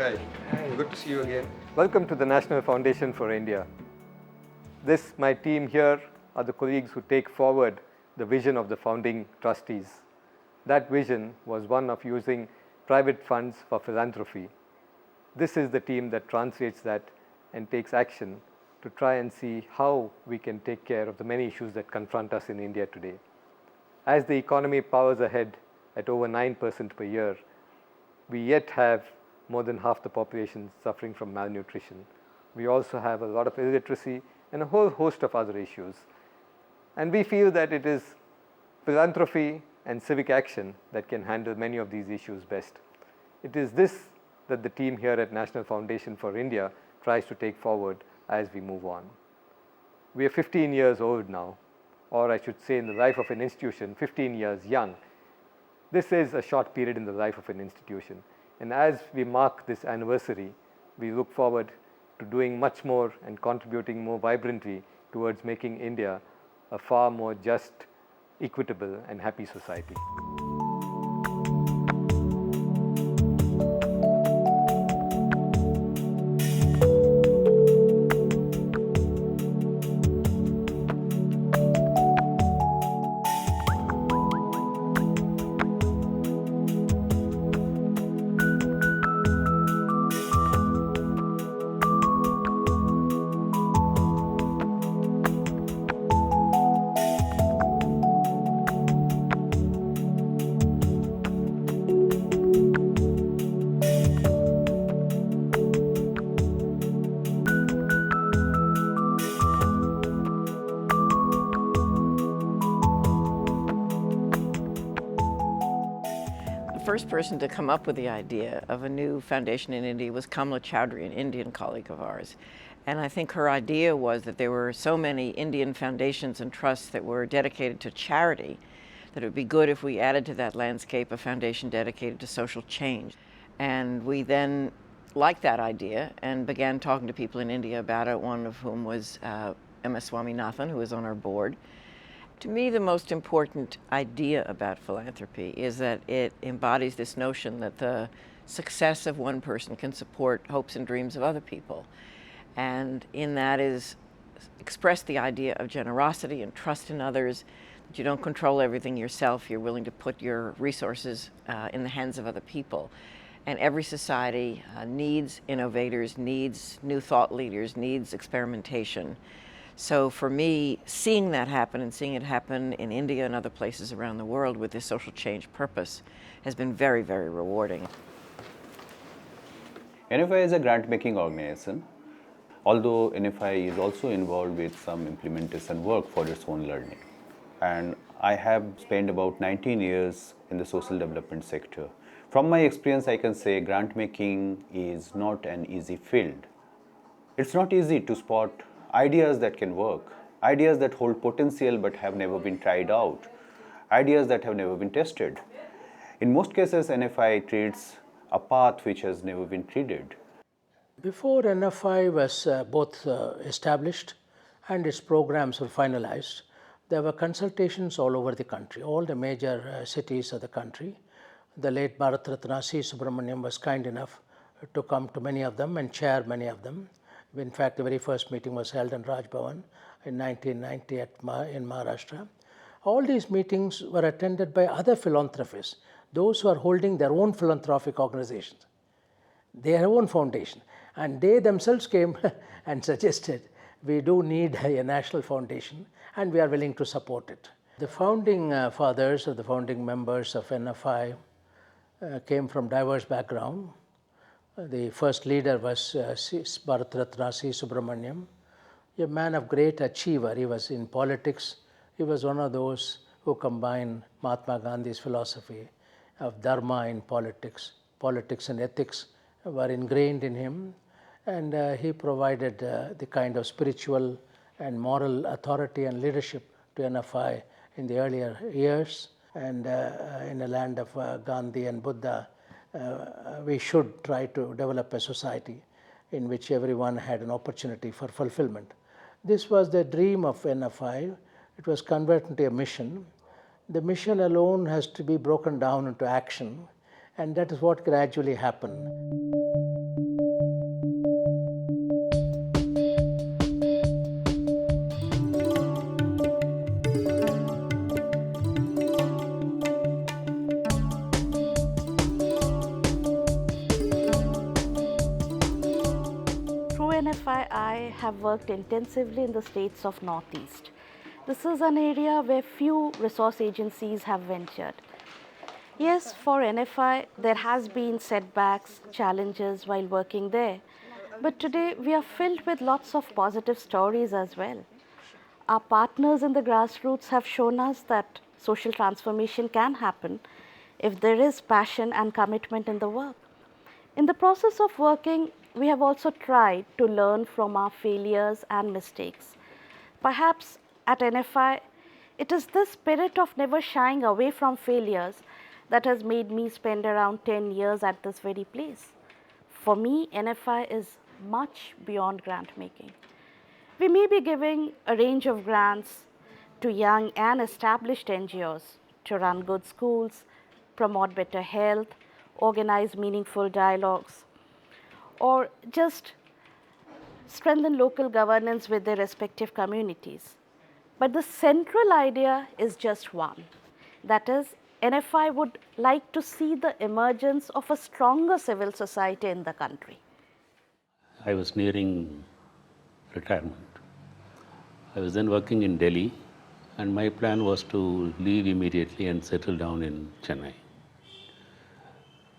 Hi. Good to see you again. Welcome to the National Foundation for India. My team here are the colleagues who take forward the vision of the founding trustees. That vision was one of using private funds for philanthropy. This is the team that translates that and takes action to try and see how we can take care of the many issues that confront us in India today. As the economy powers ahead at over 9% per year, we yet have more than half the population suffering from malnutrition. We also have a lot of illiteracy and a whole host of other issues. And we feel that it is philanthropy and civic action that can handle many of these issues best. It is this that the team here at National Foundation for India tries to take forward as we move on. We are 15 years old now, or I should say in the life of an institution, 15 years young. This is a short period in the life of an institution. And as we mark this anniversary, we look forward to doing much more and contributing more vibrantly towards making India a far more just, equitable and happy society. The first person to come up with the idea of a new foundation in India was Kamala Chowdhury, an Indian colleague of ours. And I think her idea was that there were so many Indian foundations and trusts that were dedicated to charity that it would be good if we added to that landscape a foundation dedicated to social change. And we then liked that idea and began talking to people in India about it, one of whom was M.S. Swaminathan, who is on our board. To me, the most important idea about philanthropy is that it embodies this notion that the success of one person can support hopes and dreams of other people. And in that is express the idea of generosity and trust in others, that you don't control everything yourself, you're willing to put your resources in the hands of other people. And every society needs innovators, needs new thought leaders, needs experimentation. So for me, seeing that happen and seeing it happen in India and other places around the world with this social change purpose has been very, very rewarding. NFI is a grant-making organization, although NFI is also involved with some implementation work for its own learning. And I have spent about 19 years in the social development sector. From my experience, I can say grant-making is not an easy field. It's not easy to spot ideas that can work, ideas that hold potential but have never been tried out, ideas that have never been tested. In most cases, NFI treats a path which has never been treated. Before NFI was both established and its programs were finalized, there were consultations all over the country, all the major cities of the country. The late Bharat Ratna Asheesh Subramaniam was kind enough to come to many of them and chair many of them. In fact, the very first meeting was held in Raj Bhavan in 1990 in Maharashtra. All these meetings were attended by other philanthropists, those who are holding their own philanthropic organizations, their own foundation. And they themselves came and suggested, we do need a national foundation and we are willing to support it. The founding fathers or the founding members of NFI came from diverse background. The first leader was Bharat Ratna Asheesh Subramaniam, a man of great achiever. He was in politics. He was one of those who combined Mahatma Gandhi's philosophy of dharma in politics. Politics and ethics were ingrained in him, and he provided the kind of spiritual and moral authority and leadership to NFI in the earlier years. And in the land of Gandhi and Buddha, we should try to develop a society in which everyone had an opportunity for fulfillment. This was the dream of NFI. It was converted into a mission. The mission alone has to be broken down into action, and that is what gradually happened. have worked intensively in the states of Northeast. This is an area where few resource agencies have ventured. Yes, for NFI, there has been setbacks, challenges while working there. But today, we are filled with lots of positive stories as well. Our partners in the grassroots have shown us that social transformation can happen if there is passion and commitment in the work. In the process of working, we have also tried to learn from our failures and mistakes. Perhaps at NFI, it is this spirit of never shying away from failures that has made me spend around 10 years at this very place. For me, NFI is much beyond grant making. We may be giving a range of grants to young and established NGOs to run good schools, promote better health, organize meaningful dialogues, or just strengthen local governance with their respective communities. But the central idea is just one. That is, NFI would like to see the emergence of a stronger civil society in the country. I was nearing retirement. I was then working in Delhi, and my plan was to leave immediately and settle down in Chennai.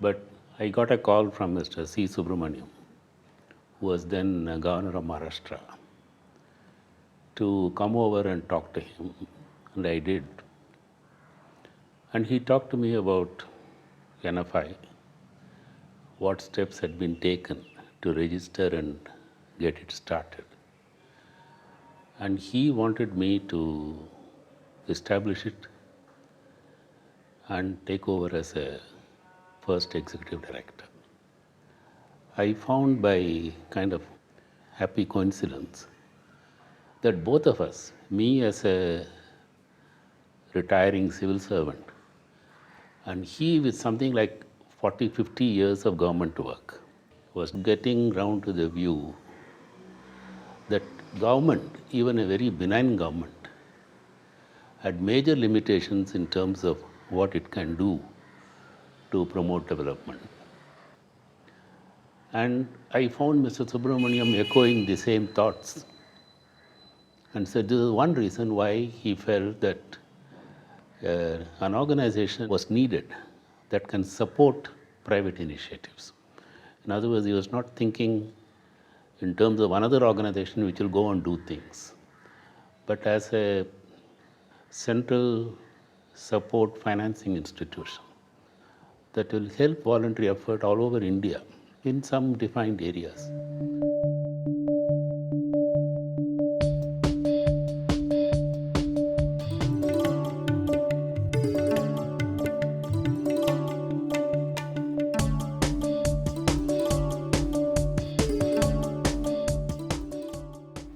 But I got a call from Mr. C. Subramaniam, who was then Governor of Maharashtra, to come over and talk to him, and I did. And he talked to me about NFI, what steps had been taken to register and get it started. And he wanted me to establish it and take over as a first executive director. I found by kind of happy coincidence that both of us, me as a retiring civil servant, and he with something like 40, 50 years of government work, was getting round to the view that government, even a very benign government, had major limitations in terms of what it can do to promote development. And I found Mr. Subramaniam echoing the same thoughts and said this is one reason why he felt that an organization was needed that can support private initiatives. In other words, he was not thinking in terms of another organization which will go and do things, but as a central support financing institution that will help voluntary effort all over India in some defined areas.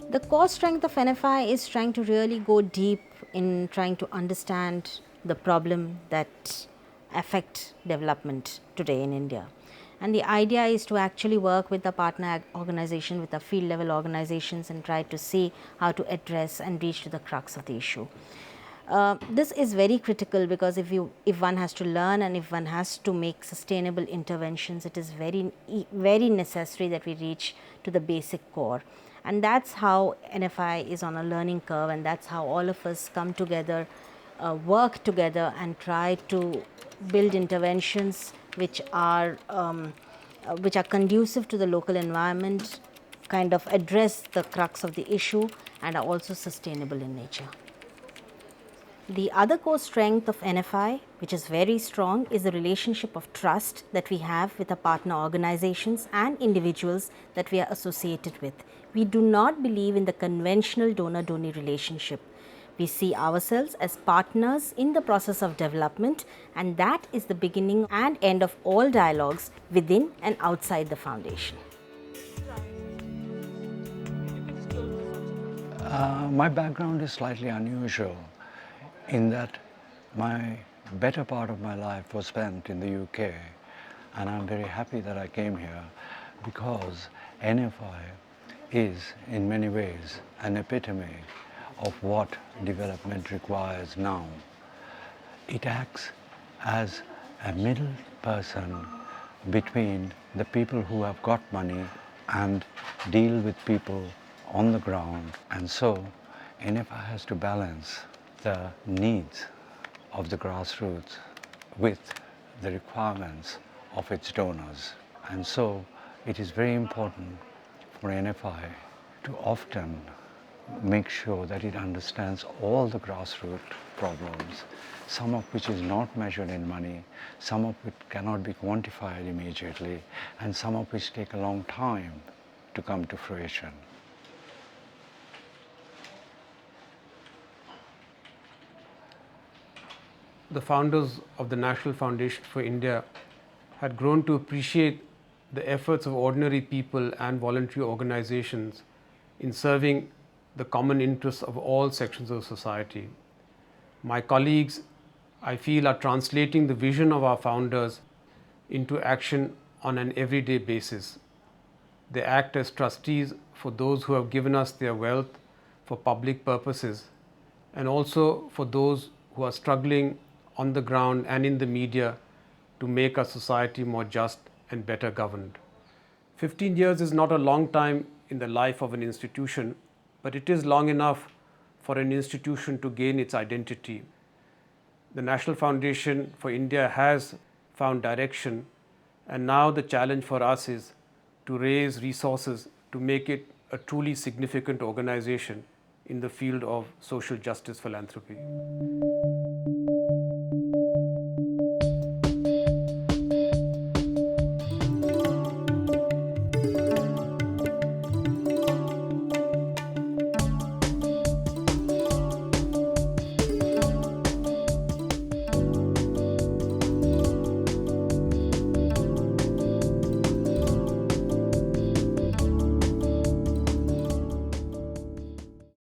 The core strength of NFI is trying to really go deep in trying to understand the problem that affect development today in India. And the idea is to actually work with the partner organization, with the field level organizations, and try to see how to address and reach to the crux of the issue. This is very critical because if one has to learn and if one has to make sustainable interventions, it is very necessary that we reach to the basic core. And that's how NFI is on a learning curve, and that's how all of us come together, work together and try to build interventions which are conducive to the local environment, kind of address the crux of the issue, and are also sustainable in nature. The other core strength of NFI, which is very strong, is the relationship of trust that we have with the partner organizations and individuals that we are associated with. We do not believe in the conventional donor-donee relationship. We see ourselves as partners in the process of development, and that is the beginning and end of all dialogues within and outside the foundation. My background is slightly unusual in that my better part of my life was spent in the UK, and I'm very happy that I came here because NFI is in many ways an epitome of what development requires now. It acts as a middle person between the people who have got money and deal with people on the ground, and so NFI has to balance the needs of the grassroots with the requirements of its donors. And so it is very important for NFI to often make sure that it understands all the grassroots problems, some of which is not measured in money, some of which cannot be quantified immediately, and some of which take a long time to come to fruition. The founders of the National Foundation for India had grown to appreciate the efforts of ordinary people and voluntary organizations in serving the common interests of all sections of society. My colleagues, I feel, are translating the vision of our founders into action on an everyday basis. They act as trustees for those who have given us their wealth for public purposes, and also for those who are struggling on the ground and in the media to make our society more just and better governed. 15 years is not a long time in the life of an institution, but it is long enough for an institution to gain its identity. The National Foundation for India has found direction, and now the challenge for us is to raise resources to make it a truly significant organization in the field of social justice philanthropy.